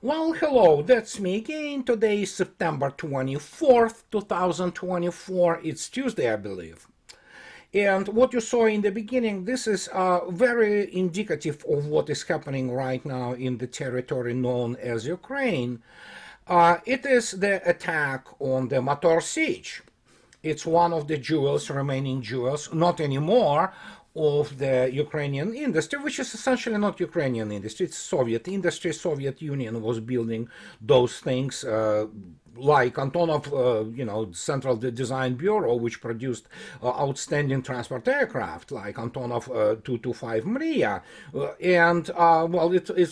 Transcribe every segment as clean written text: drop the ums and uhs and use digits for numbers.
Well, hello, that's me again. Today is September 24th, 2024. It's Tuesday, I believe. And what you saw in the beginning, this is very indicative of what is happening right now in the territory known as Ukraine. It is the attack on the Motor Sich. It's one of the jewels, remaining jewels, not anymore, of the Ukrainian industry, which is essentially not Ukrainian industry, it's Soviet industry. Soviet Union was building those things like Antonov, Central Design Bureau, which produced outstanding transport aircraft like Antonov 225 Mriya. It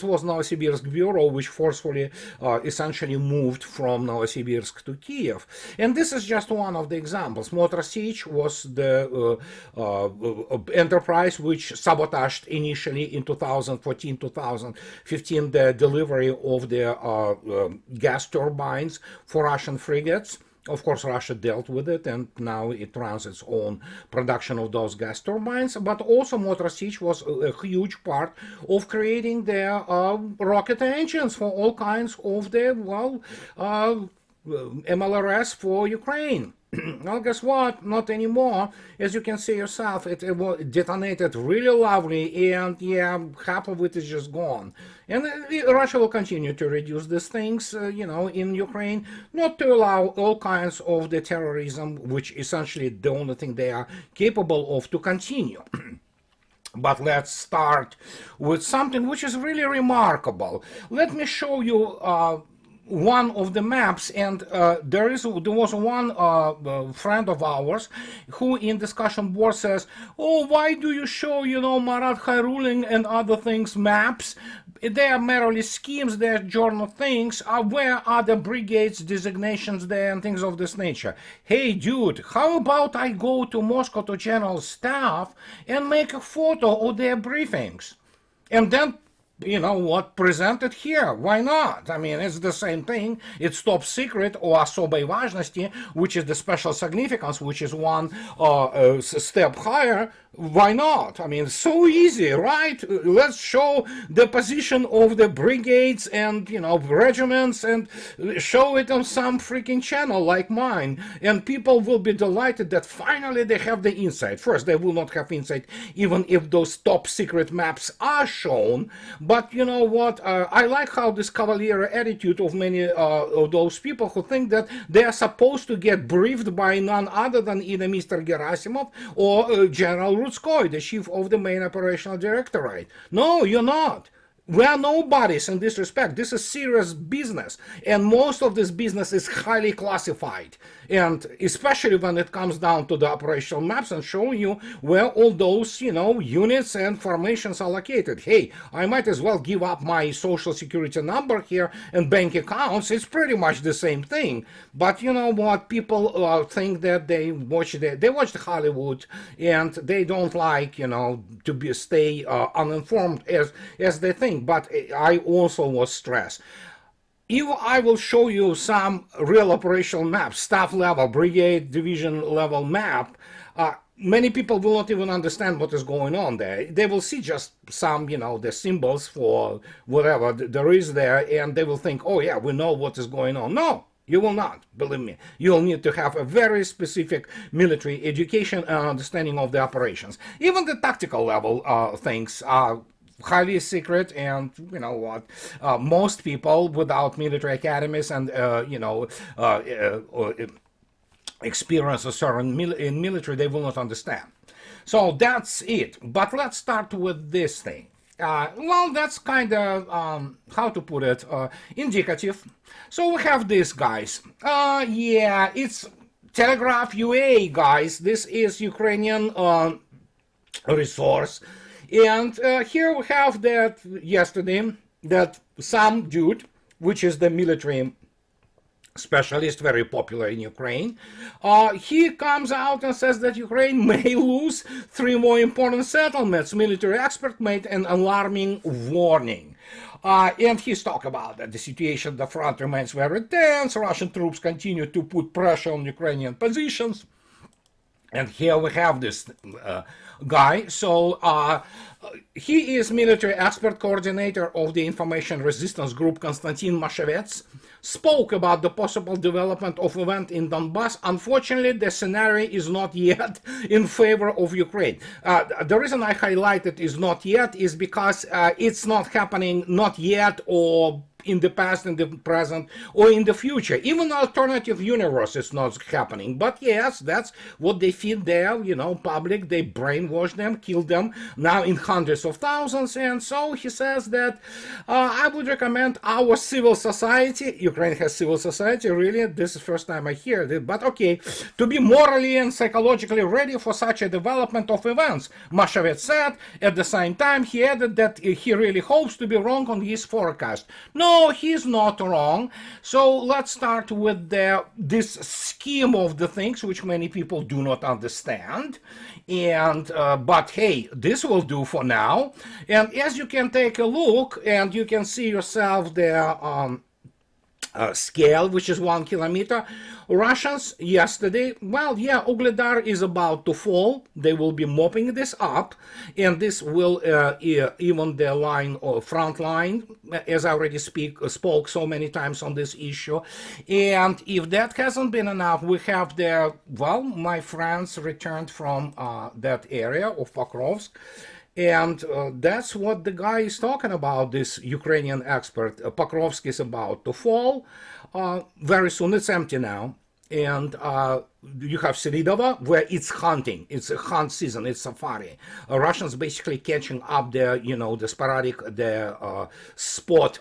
was Novosibirsk Bureau, which forcefully essentially moved from Novosibirsk to Kiev. And this is just one of the examples. Motor Sich was the enterprise which sabotaged initially in 2014-2015 the delivery of the gas turbines for Russian frigates. Of course, Russia dealt with it, and now it runs its own production of those gas turbines. But also, Motor Sich was a huge part of creating the rocket engines for all kinds of the MLRS for Ukraine. Well, guess what? Not anymore. As you can see yourself, it detonated really lovely, and yeah, half of it is just gone. And Russia will continue to reduce these things, in Ukraine, not to allow all kinds of the terrorism, which essentially the only thing they are capable of, to continue. But let's start with something which is really remarkable. Let me show you one of the maps, and there was one friend of ours who in discussion board says, oh, why do you show, Marat Khairuling and other things maps? They are merely schemes, they are journal things. Where are the brigades designations there and things of this nature? Hey dude, how about I go to Moscow to General Staff and make a photo of their briefings, and then present it here. Why not? I mean, it's the same thing. It's top secret or особой важности, which is the special significance, which is one step higher. Why not? I mean, so easy, right? Let's show the position of the brigades and, regiments, and show it on some freaking channel like mine. And people will be delighted that finally they have the insight. First, they will not have insight even if those top secret maps are shown. But you know what? I like how this cavalier attitude of many of those people who think that they are supposed to get briefed by none other than either Mr. Gerasimov or General Rudskoy, the chief of the main operational directorate. No, you're not. We are nobodies in this respect. This is serious business, and most of this business is highly classified, and especially when it comes down to the operational maps and showing you where all those units and formations are located. Hey, I might as well give up my social security number here and bank accounts. It's pretty much the same thing. But you know what? People think that they watch Hollywood, and they don't like to stay uninformed as they think. But I also was stressed. If I will show you some real operational maps, staff level, brigade, division level map, many people will not even understand what is going on there. They will see just some, the symbols for whatever there is there, and they will think, oh yeah, we know what is going on. No, you will not, believe me. You'll need to have a very specific military education and understanding of the operations. Even the tactical level things are highly secret, and most people without military academies and experience a certain in military, they will not understand. So that's it. But let's start with this thing. That's kind of how to put it, indicative. So we have this, guys. It's Telegraph UA, guys. This is Ukrainian resource. And here we have that yesterday, that some dude, which is the military specialist, very popular in Ukraine, he comes out and says that Ukraine may lose 3 more important settlements. Military expert made an alarming warning. And he's talking about that the situation at the front remains very tense. Russian troops continue to put pressure on Ukrainian positions. And here we have this guy. So he is military expert coordinator of the information resistance group. Konstantin Mashevets spoke about the possible development of event in Donbass. Unfortunately, the scenario is not yet in favor of Ukraine. The reason I highlighted is not yet is because it's not happening not yet or in the past, in the present, or in the future. Even alternative universe is not happening. But yes, that's what they feed their, public. They brainwash them, kill them, now in hundreds of thousands. And so he says that I would recommend our civil society, Ukraine has civil society, really, this is the first time I hear it, but okay, to be morally and psychologically ready for such a development of events. Mashevets said. At the same time, he added that he really hopes to be wrong on his forecast. No, he's not wrong. So let's start with this scheme of the things which many people do not understand. And but hey, this will do for now. And as you can take a look, and you can see yourself there scale, which is 1 kilometer. Russians yesterday, well, yeah, Ugledar is about to fall. They will be mopping this up, and this will even the line or front line, as I already spoke so many times on this issue. And if that hasn't been enough, we have my friends returned from that area of Pokrovsk. And that's what the guy is talking about, this Ukrainian expert. Pokrovsk is about to fall very soon. It's empty now. And you have Seridova, where it's hunting. It's a hunt season. It's safari. Russians basically catching up the sporadic, spot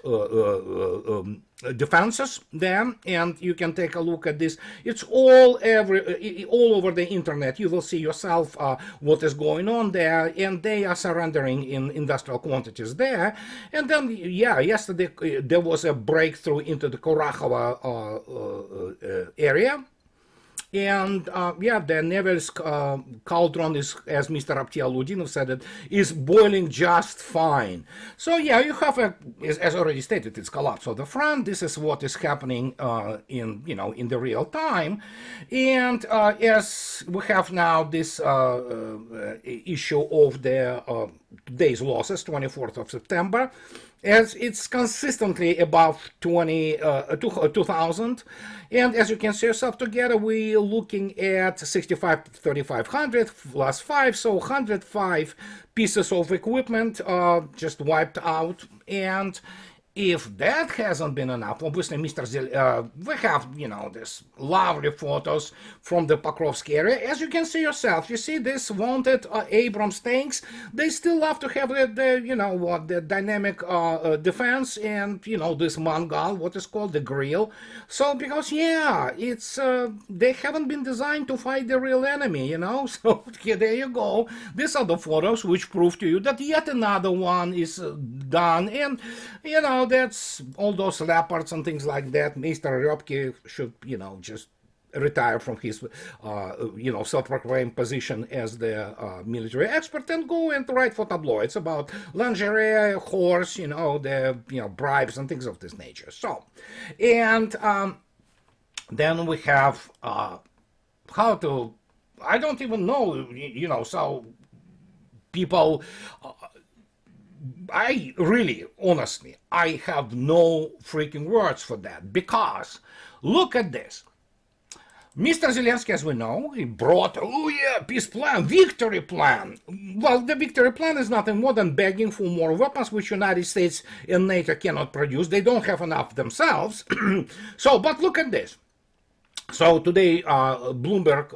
defenses there. And you can take a look at this. It's all over the internet. You will see yourself what is going on there. And they are surrendering in industrial quantities there. And then, yeah, yesterday there was a breakthrough into the Kurakhova area. And the Nevelsk cauldron is, as Mr. Aptialudinov said it, is boiling just fine. So yeah, you have as already stated, it's collapse of the front. This is what is happening in the real time. And as we have now this issue of the today's losses, 24th of September, as it's consistently above 2,000, and as you can see yourself together, we're looking at 3,500 plus 5, so 105 pieces of equipment just wiped out. And if that hasn't been enough, obviously, Mr. We have, this lovely photos from the Pokrovsk area. As you can see yourself, you see this wanted Abrams tanks. They still love to have the dynamic defense and, this mangal, what is called the grill. So, because, yeah, it's, they haven't been designed to fight the real enemy, So, here, there you go. These are the photos which prove to you that yet another one is done. And, that's all those leopards and things like that. Mr. Ryobke should, just retire from his, self-proclaimed position as the military expert and go and write for tabloids about lingerie, horse, bribes and things of this nature. So, and then we have I don't even know, so people... I really, honestly, I have no freaking words for that, because look at this. Mr. Zelensky, as we know, he brought, peace plan, victory plan. Well, the victory plan is nothing more than begging for more weapons, which United States and NATO cannot produce. They don't have enough themselves. So, but look at this. So today, Bloomberg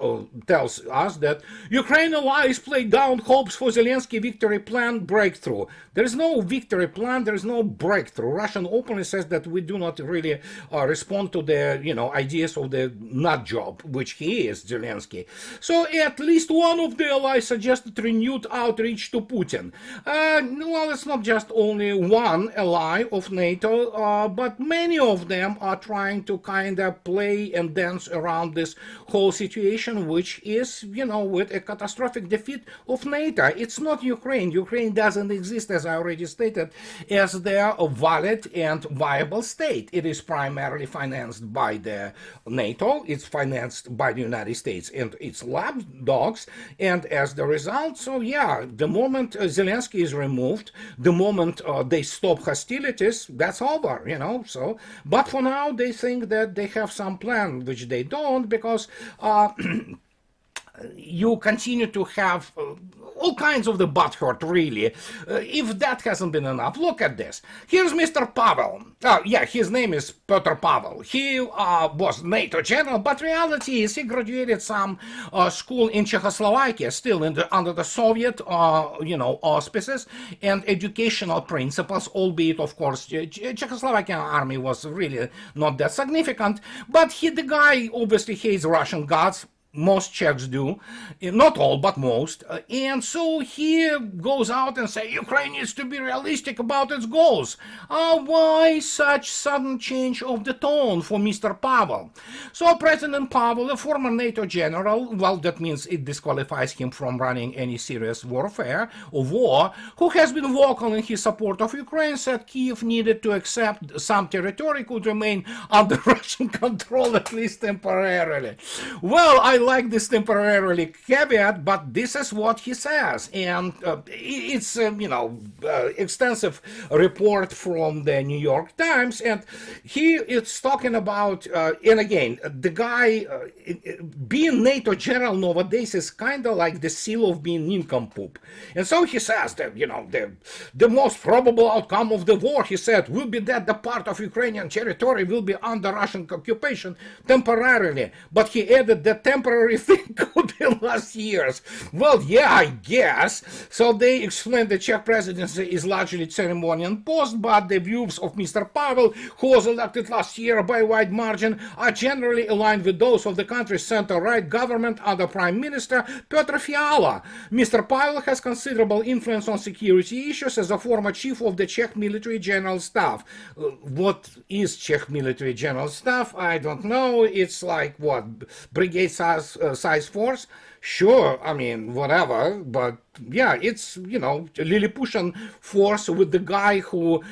tells us that Ukraine allies play down hopes for Zelensky victory plan breakthrough. There is no victory plan, there is no breakthrough. Russian openly says that we do not really respond to the, ideas of the nut job, which he is, Zelensky. So at least one of the allies suggested renewed outreach to Putin. Well, it's not just only one ally of NATO, but many of them are trying to kind of play and dance discussions around this whole situation, which is, with a catastrophic defeat of NATO. It's not Ukraine. Ukraine doesn't exist, as I already stated, as their valid and viable state. It is primarily financed by the NATO. It's financed by the United States and its lapdogs. And as the result, the moment Zelensky is removed, the moment they stop hostilities, that's over, But for now, they think that they have some plan, which they don't, because you continue to have all kinds of the butthurt, really. If that hasn't been enough, look at this. Here's Mr. Pavel. His name is Petr Pavel. He was NATO general, but reality is he graduated some school in Czechoslovakia, still under the Soviet, auspices and educational principles, albeit, of course, Czechoslovakian army was really not that significant, but the guy obviously hates Russian gods. Most Czechs do, not all, but most. And so he goes out and says, Ukraine needs to be realistic about its goals. Why such sudden change of the tone for Mr. Pavel? So President Pavel, a former NATO general, well, that means it disqualifies him from running any serious warfare or war, who has been vocal in his support of Ukraine, said Kyiv needed to accept some territory could remain under Russian control, at least temporarily. Well, I like this temporarily caveat, but this is what he says, and it's extensive report from the New York Times, and he is talking about, and again, the guy being NATO general nowadays is kind of like the seal of being nincompoop, and so he says that the most probable outcome of the war, he said, will be that the part of Ukrainian territory will be under Russian occupation temporarily, but he added that temporary thing could be last year's. Well, yeah, I guess. So they explained the Czech presidency is largely ceremonial post, but the views of Mr. Pavel, who was elected last year by a wide margin, are generally aligned with those of the country's center-right government under Prime Minister Petr Fiala. Mr. Pavel has considerable influence on security issues as a former chief of the Czech military general staff. What is Czech military general staff? I don't know. It's like, what, brigade size force? Sure, I mean, whatever, but yeah, it's, Lilliputian force with the guy who,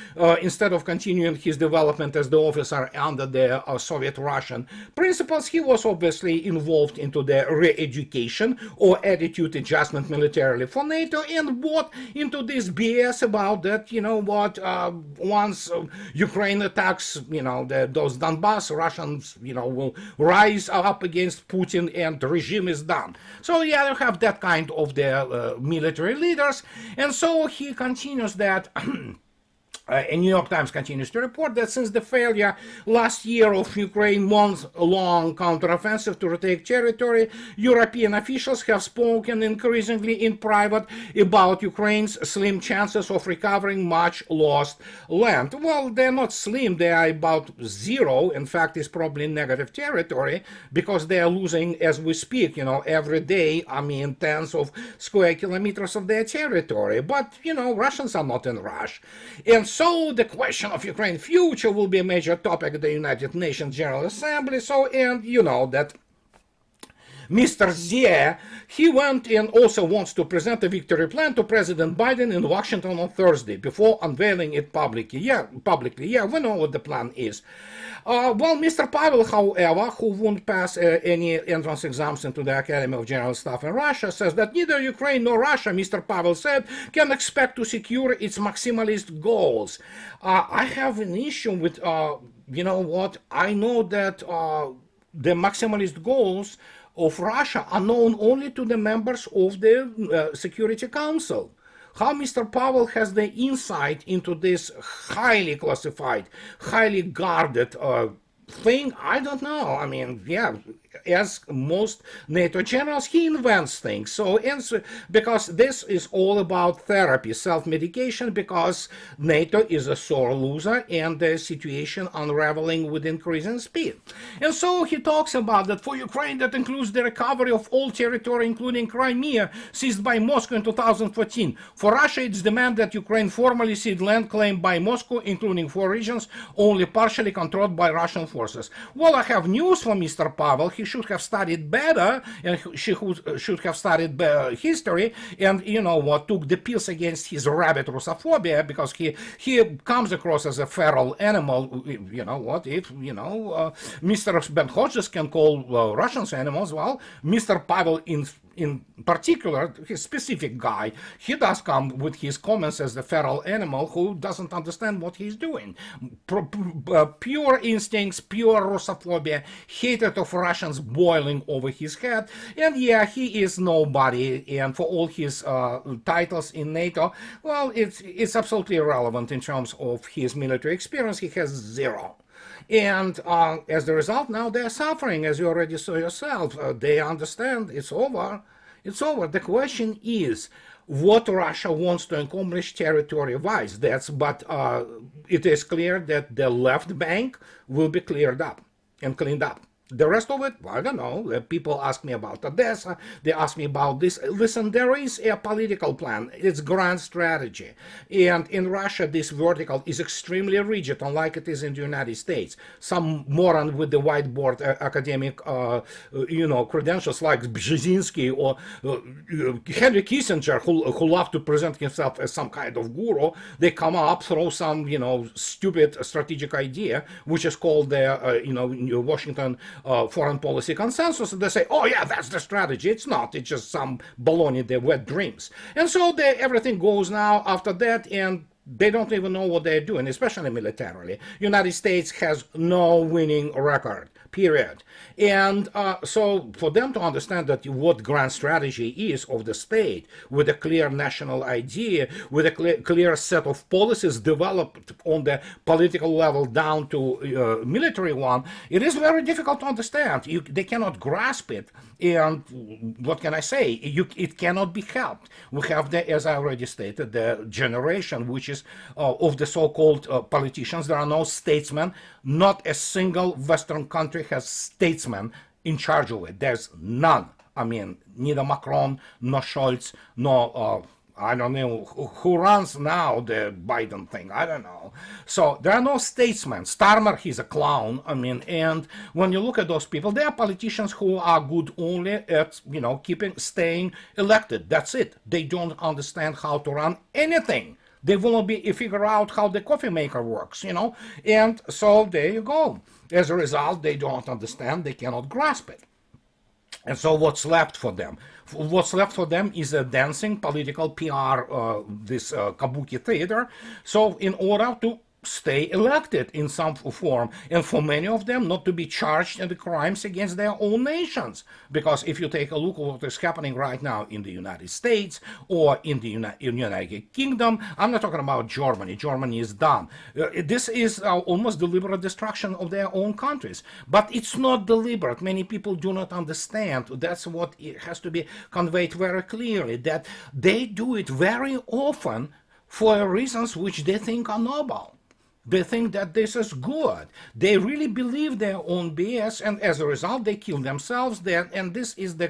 instead of continuing his development as the officer under the Soviet Russian principles, he was obviously involved into the re-education or attitude adjustment militarily for NATO and bought into this BS about that, once Ukraine attacks, those Donbass, Russians, will rise up against Putin and the regime is done. So yeah, you have that kind of the military leaders, and so he continues that. And New York Times continues to report that since the failure last year of Ukraine's month-long counteroffensive to retake territory, European officials have spoken increasingly in private about Ukraine's slim chances of recovering much lost land. Well, they're not slim, they are about zero. In fact, it's probably negative territory because they are losing, as we speak, every day, tens of square kilometers of their territory. But, Russians are not in a rush. And so the question of Ukraine's future will be a major topic at the United Nations General Assembly. And that Mr. Zich, he went and also wants to present a victory plan to President Biden in Washington on Thursday before unveiling it publicly. Yeah, we know what the plan is. Mr. Pavel, however, who won't pass any entrance exams into the Academy of General Staff in Russia, says that neither Ukraine nor Russia, Mr. Pavel said, can expect to secure its maximalist goals. I have an issue with, I know that the maximalist goals of Russia are known only to the members of the Security Council. How Mr. Pavel has the insight into this highly classified, highly guarded thing, I don't know. As most NATO generals, he invents things. Because this is all about therapy, self-medication, because NATO is a sore loser and the situation unraveling with increasing speed. And so he talks about that for Ukraine, that includes the recovery of all territory, including Crimea, seized by Moscow in 2014. For Russia, it's demand that Ukraine formally cede land claimed by Moscow, including 4 regions, only partially controlled by Russian forces. courses. Well, I have news for Mr. Pavel. He should have studied better, and should have studied history, and you know what, took the pills against his rabid Russophobia, because he comes across as a feral animal. You know what, if Mr. Ben Hodges can call Russians animals, well, Mr. Pavel in particular, his specific guy, he does come with his comments as the feral animal who doesn't understand what he's doing. Pure instincts, pure Russophobia, hatred of Russians boiling over his head. And yeah, he is nobody, and for all his titles in NATO, well, it's absolutely irrelevant in terms of his military experience. He has zero. And as a result, now they're suffering, as you already saw yourself. They understand it's over. It's over. The question is what Russia wants to accomplish territory-wise. But it is clear that the left bank will be cleared up and cleaned up. The rest of it, I don't know. People ask me about Odessa. They ask me about this. Listen, there is a political plan. It's grand strategy. And in Russia, this vertical is extremely rigid, unlike it is in the United States. Some moron with the whiteboard academic, credentials like Brzezinski or Henry Kissinger, who love to present himself as some kind of guru, they come up, throw some, stupid strategic idea, which is called the, Washington foreign policy consensus, and they say, oh yeah, that's the strategy. It's not. It's just some baloney, the wet dreams. And so everything goes now after that, and they don't even know what they're doing, especially militarily. United States has no winning record, period. And so for them to understand that what grand strategy is of the state, with a clear national idea, with a clear set of policies developed on the political level down to military one, it is very difficult to understand. They cannot grasp it. And what can I say? It cannot be helped. We have, as I already stated, the generation which is of the so-called politicians. There are no statesmen. Not a single Western country has statesmen in charge of it. There's none. I mean, neither Macron, nor Scholz, nor I don't know who runs now the Biden thing. I don't know. So there are no statesmen. Starmer, he's a clown. I mean, and when you look at those people, they are politicians who are good only at, staying elected. That's it. They don't understand how to run anything. They will figure out how the coffee maker works, And so there you go. As a result, they don't understand. They cannot grasp it. And so what's left for them? What's left for them is a dancing political PR, this kabuki theater. So in order to stay elected in some form, and for many of them not to be charged in the crimes against their own nations. Because if you take a look at what is happening right now in the United States or in the United Kingdom, I'm not talking about Germany. Germany is done. This is almost deliberate destruction of their own countries. But it's not deliberate. Many people do not understand. That's what it has to be conveyed very clearly, that they do it very often for reasons which they think are noble. They think that this is good. They really believe their own BS, and as a result, they kill themselves there. And this is the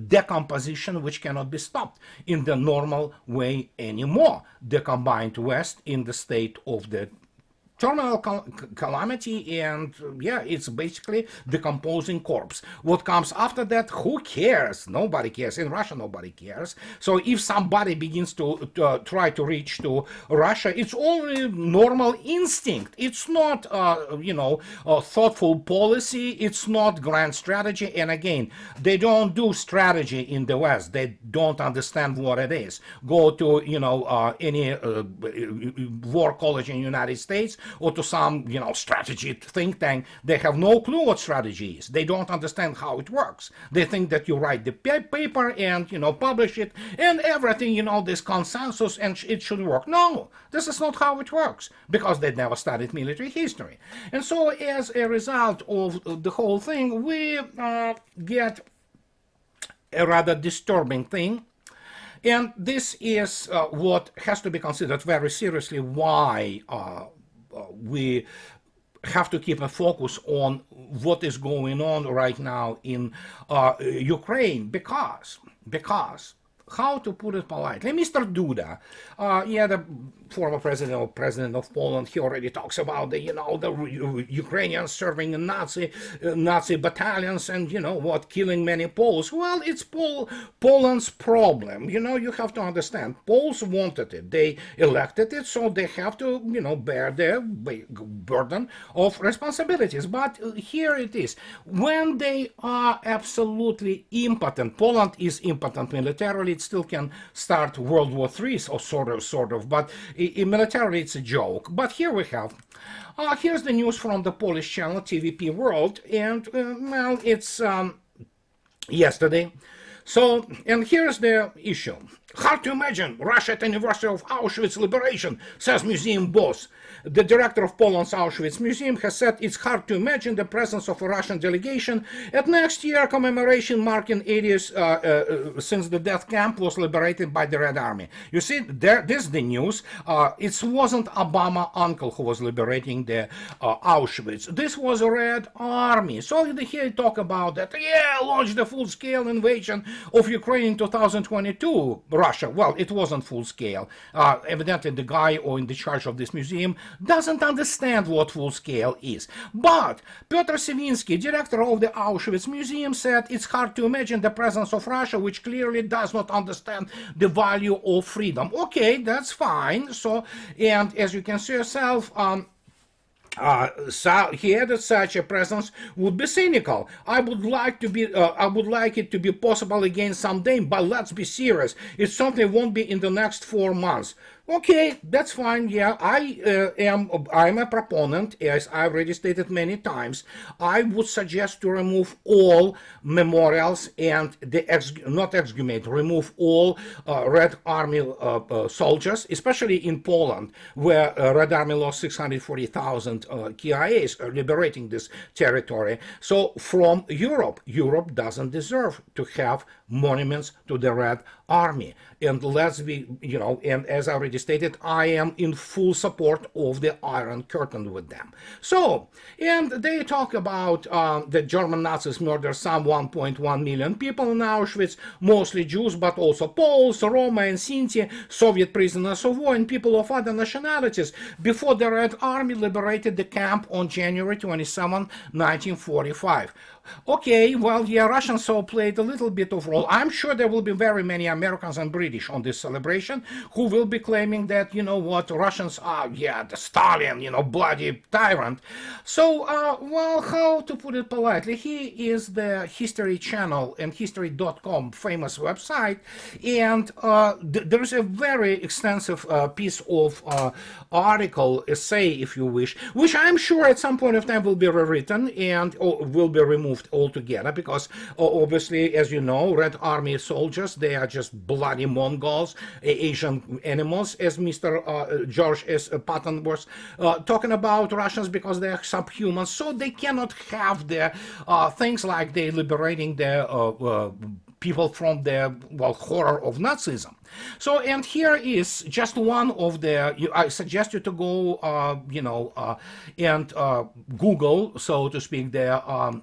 decomposition which cannot be stopped in the normal way anymore. The combined West in the state of the terminal calamity, and yeah, it's basically decomposing corpse. What comes after that, who cares? Nobody cares. In Russia, nobody cares. So if somebody begins to try to reach to Russia, it's only normal instinct. It's not, a thoughtful policy. It's not grand strategy. And again, they don't do strategy in the West. They don't understand what it is. Go to, any war college in the United States, or to some, strategy think tank. They have no clue what strategy is. They don't understand how it works. They think that you write the paper and, publish it, and everything, this consensus, and it should work. No, this is not how it works, because they never studied military history. And so as a result of the whole thing, we get a rather disturbing thing. And this is what has to be considered very seriously, why we have to keep a focus on what is going on right now in Ukraine, because how to put it politely, Mr. Duda, the former president of Poland, he already talks about the, the Ukrainians serving in Nazi battalions and, killing many Poles. Well, it's Poland's problem. You have to understand, Poles wanted it. They elected it, so they have to, bear their burden of responsibilities. But here it is. When they are absolutely impotent, Poland is impotent militarily, it still can start World War III, or sort of, but militarily it's a joke. But here we have, here's the news from the Polish channel TVP World, and, well, it's yesterday. So, and here's the issue. Hard to imagine Russia at anniversary of Auschwitz liberation, says museum boss. The director of Poland's Auschwitz Museum has said it's hard to imagine the presence of a Russian delegation at next year commemoration marking 80 years since the death camp was liberated by the Red Army. You see, this is the news. It wasn't Obama uncle who was liberating the Auschwitz. This was a Red Army. So here you talk about that. Yeah, launched the full-scale invasion of Ukraine in 2022. Russia. Well, it wasn't full scale. Evidently, the guy in the charge of this museum doesn't understand what full scale is. But Piotr Sivinsky, director of the Auschwitz Museum, said it's hard to imagine the presence of Russia, which clearly does not understand the value of freedom. Okay, that's fine. So, and as you can see yourself, so he added such a presence would be cynical. I would like it to be possible again someday, but let's be serious. It certainly won't be in the next 4 months. Okay, that's fine. Yeah, I'm a proponent, as I've already stated many times. I would suggest to remove all memorials and not exhumate, remove all Red Army soldiers, especially in Poland, where Red Army lost 640,000 KIAs liberating this territory. So from Europe doesn't deserve to have monuments to the Red Army. And let's be, and as I already stated, I am in full support of the Iron Curtain with them. So, and they talk about the German Nazis murdered some 1.1 million people in Auschwitz, mostly Jews, but also Poles, Roma and Sinti, Soviet prisoners of war, and people of other nationalities, before the Red Army liberated the camp on January 27, 1945. Okay, well, yeah, Russians so played a little bit of role. I'm sure there will be very many Americans and British on this celebration who will be claiming that, Russians are, the Stalin, bloody tyrant. So, well, how to put it politely, he is the History Channel and History.com famous website, and there is a very extensive piece of article, essay, if you wish, which I'm sure at some point of time will be rewritten and will be removed altogether, because obviously, as you know, Red Army soldiers, they are just bloody Mongols, Asian animals, as Mr. George S. Patton was talking about Russians, because they are subhumans, so they cannot have the things like they liberating the people from the, horror of Nazism. So, and here is just one of the, I suggest you to go, and Google, so to speak, the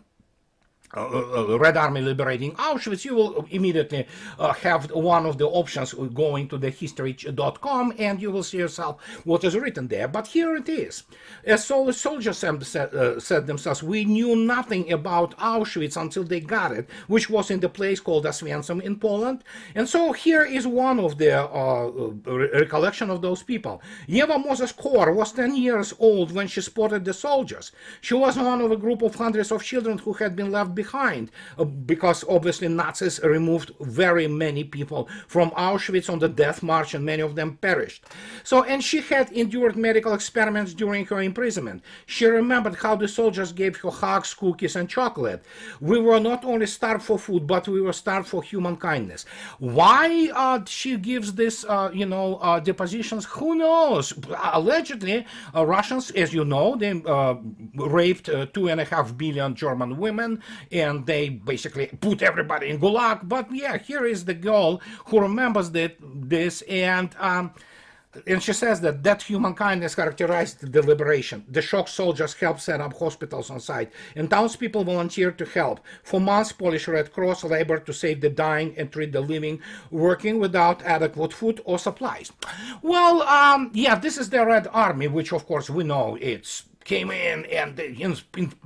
Red Army liberating Auschwitz. You will immediately have one of the options going to the history.com, and you will see yourself what is written there. But here it is. As soldiers said themselves, we knew nothing about Auschwitz until they got it, which was in the place called Oswiecim in Poland. And so here is one of the recollection of those people. Eva Moses Kor was 10 years old when she spotted the soldiers. She was one of a group of hundreds of children who had been left behind, because obviously Nazis removed very many people from Auschwitz on the death march, and many of them perished. So, and she had endured medical experiments during her imprisonment. She remembered how the soldiers gave her hugs, cookies, and chocolate. We were not only starved for food, but we were starved for human kindness. Why she gives this, depositions? Who knows? Allegedly, Russians, as you know, they raped 2.5 billion German women, and they basically put everybody in Gulag. But yeah, here is the girl who remembers this, and And she says that human kindness characterized the liberation. The shock soldiers helped set up hospitals on site, and townspeople volunteered to help. For months, Polish Red Cross labored to save the dying and treat the living, working without adequate food or supplies. Well, yeah, this is the Red Army, which of course we know it's came in and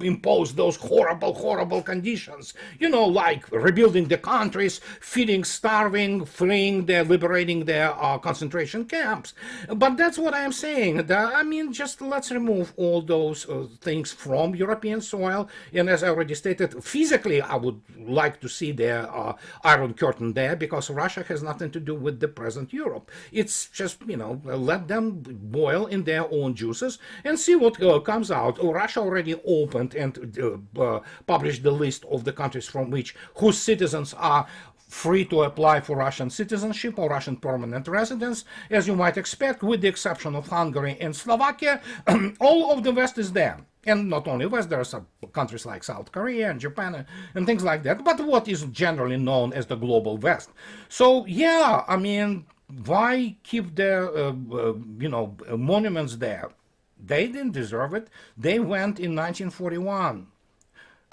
imposed those horrible conditions, you know, like rebuilding the countries, feeding, starving, freeing, liberating their concentration camps. But that's what I'm saying. I mean, just let's remove all those things from European soil. And as I already stated, physically, I would like to see the Iron Curtain there, because Russia has nothing to do with the present Europe. It's just, you know, let them boil in their own juices and see what comes out. Russia already opened and published the list of the countries from whose citizens are free to apply for Russian citizenship or Russian permanent residence, as you might expect, with the exception of Hungary and Slovakia. All of the West is there. And not only West, there are some countries like South Korea and Japan and things like that, but what is generally known as the global West. So, yeah, I mean, why keep the, you know, monuments there? They didn't deserve it. They went in 1941,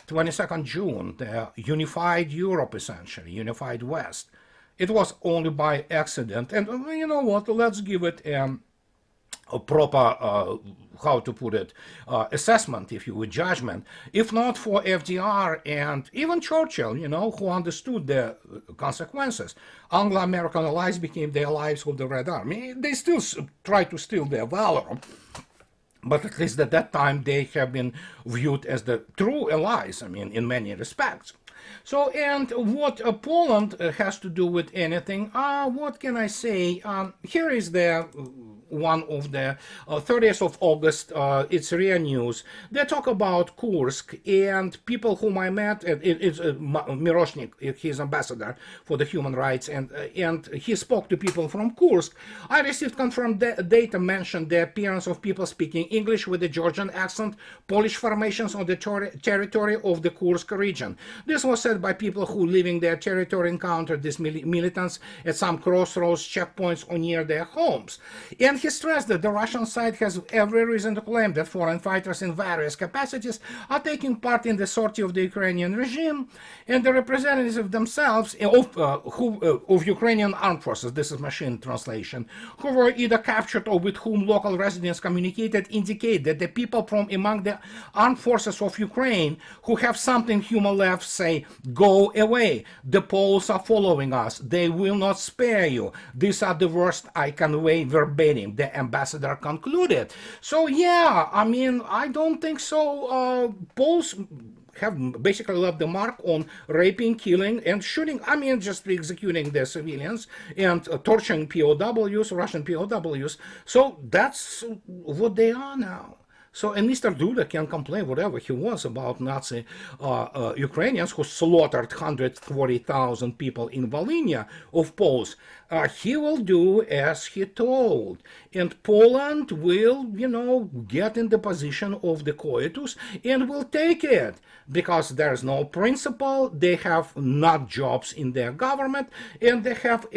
22nd June, the unified Europe, essentially, unified West. It was only by accident. And you know what, let's give it a proper, how to put it, assessment, if you would, judgment. If not for FDR and even Churchill, you know, who understood the consequences, Anglo-American allies became the allies of the Red Army. They still try to steal their valor, but at least at that time they have been viewed as the true allies, I mean, in many respects. So, and what Poland has to do with anything, what can I say? Here is the one of the 30th of August, it's RIA News. They talk about Kursk, and people whom I met, it's Miroshnik, his ambassador for the human rights, and he spoke to people from Kursk. I received confirmed data mentioned the appearance of people speaking English with a Georgian accent, Polish formations on the territory of the Kursk region. This was said by people who living their territory encountered these militants at some crossroads, checkpoints, or near their homes. And he stressed that the Russian side has every reason to claim that foreign fighters in various capacities are taking part in the sortie of the Ukrainian regime, and the representatives of themselves of Ukrainian armed forces, this is machine translation, who were either captured or with whom local residents communicated, indicate that the people from among the armed forces of Ukraine who have something human left say, "Go away, the Poles are following us, they will not spare you, these are the worst I convey verbatim," the ambassador concluded. So yeah, I mean, I don't think so. Poles have basically left the mark on raping, killing, and shooting. I mean, just executing the civilians and torturing POWs, Russian POWs. So that's what they are now. So, and Mr. Duda can complain whatever he wants about Nazi Ukrainians who slaughtered 140,000 people in Volhynia of Poles. He will do as he told. And Poland will, you know, get in the position of the coitus and will take it. Because there's no principle, they have not jobs in their government, and they have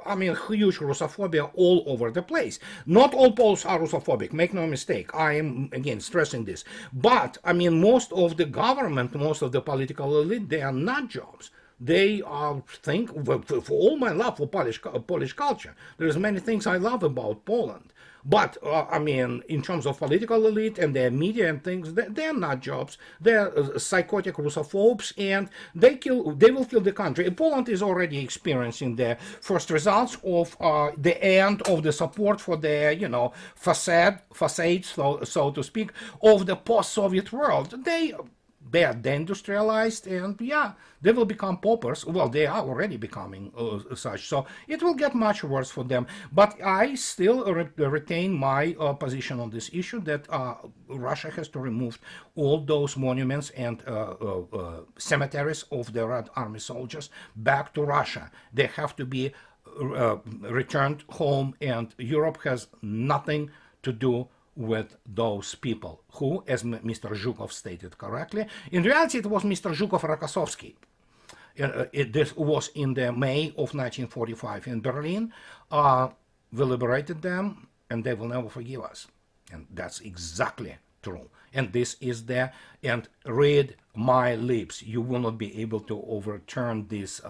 I mean, huge Russophobia all over the place. Not all Poles are Russophobic, make no mistake. I am, again, stressing this. But, I mean, most of the government, most of the political elite, they are not jobs. They think, for all my love for Polish culture, there's many things I love about Poland. But, I mean, in terms of political elite and their media and things, they're not jobs. They're psychotic Russophobes, and they will kill the country. Poland is already experiencing the first results of the end of the support for the, you know, facades, so to speak, of the post-Soviet world. They are deindustrialized, and yeah, they will become paupers. Well, they are already becoming such, so it will get much worse for them. But I still retain my position on this issue, that Russia has to remove all those monuments and cemeteries of the Red Army soldiers back to Russia. They have to be returned home, and Europe has nothing to do with those people who, as Mr. Zhukov stated correctly, in reality it was Mr. Zhukov-Rokossovsky. This was in the May of 1945 in Berlin. we liberated them, and they will never forgive us. And that's exactly true. And this is the, and read my lips, you will not be able to overturn this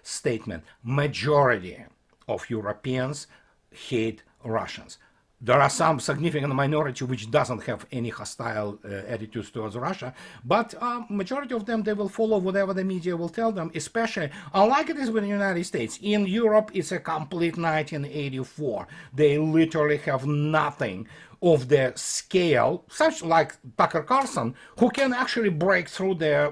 statement. Majority of Europeans hate Russians. There are some significant minority which doesn't have any hostile attitudes towards Russia, but majority of them, they will follow whatever the media will tell them, especially, unlike it is with the United States. In Europe, it's a complete 1984. They literally have nothing of the scale, such like Tucker Carlson, who can actually break through the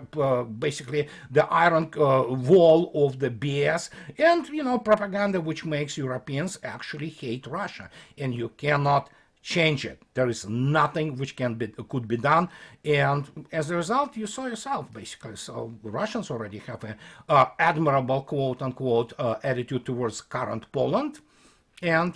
basically the iron wall of the BS and, you know, propaganda, which makes Europeans actually hate Russia, and you cannot change it. There is nothing which could be done, and as a result, you saw yourself basically. So Russians already have a admirable quote unquote attitude towards current Poland and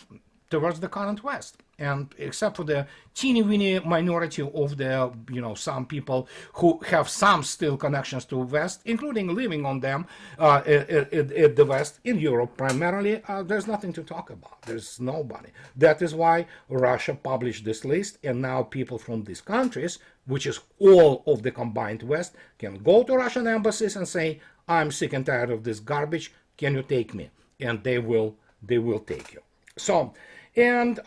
towards the current West. And except for the teeny-weeny minority of the, you know, some people who have some still connections to West, including living on them at the West, in Europe primarily, there's nothing to talk about. There's nobody. That is why Russia published this list, and now people from these countries, which is all of the combined West, can go to Russian embassies and say, I'm sick and tired of this garbage, can you take me? And they will take you. So, and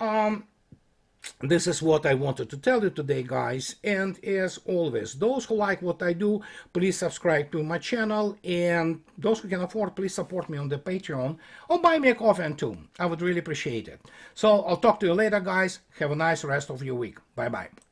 this is what I wanted to tell you today, guys. And as always, those who like what I do, please subscribe to my channel. And those who can afford, please support me on the Patreon or buy me a coffee too. I would really appreciate it. So I'll talk to you later, guys. Have a nice rest of your week. Bye-bye.